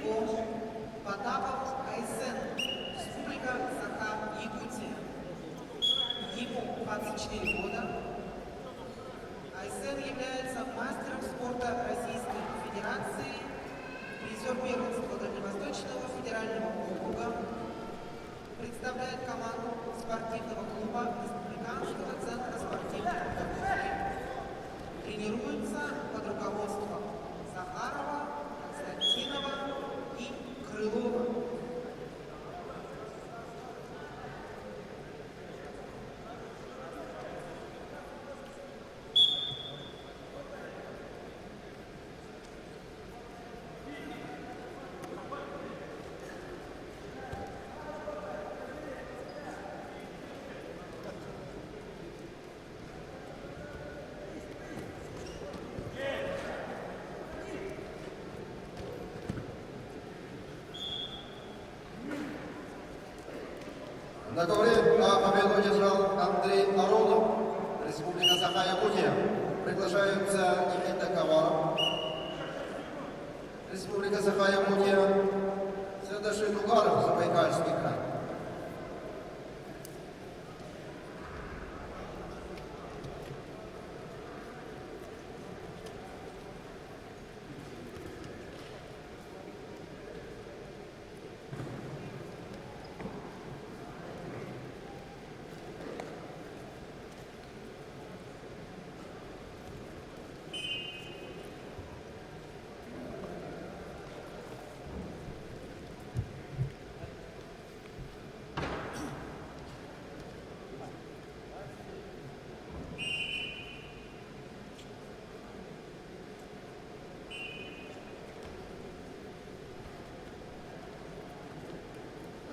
его Потапов Айсен, Республика Саха-Якутия. Ему 24 года. Айсен является мастером спорта Российской Федерации, призер первенства Дальневосточного федерального округа, представляет команду спортивного клуба Республиканского центра спортивной подготовки. Тренируется под руководством Захарова, Константинова и Крылова. На ковре победу одержал Андрей Аронов, Республика Саха-Якутия. Приглашаются Никита Коваров, Республика Саха-Якутия, Светошин Угаров, Забайкальский край.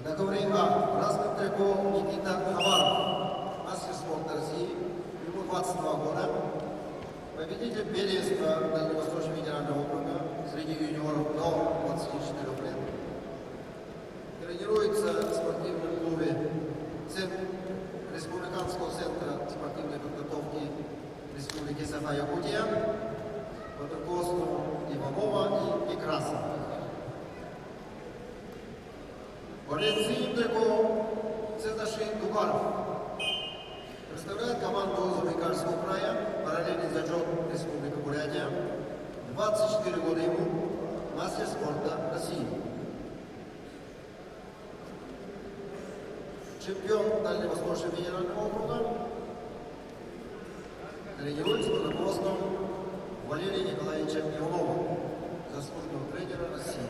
На ковре А красным треком Никита Хабаров, мастер спорта России, ему 22 года, победитель первенства Дальневосточного федерального округа среди юниоров до 24 лет. Тренируется в спортивном клубе Республиканского центра спортивной подготовки Республики Саха-Якутия под руководством Иванова и Некрасова. Борец Синтеко Светошин Угаров представляет команду Забайкальского края, параллельный зачет Республика Бурятия, 24 года ему, мастер спорта России. Чемпион Дальневосточного федерального округа, тренируется под руководством Валерия Николаевича Иванова, заслуженного тренера России.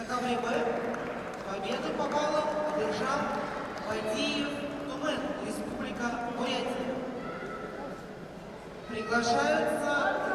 Категории Б победы по баллам одержал Байдиев Тумен, Республика Бурятия. Приглашаются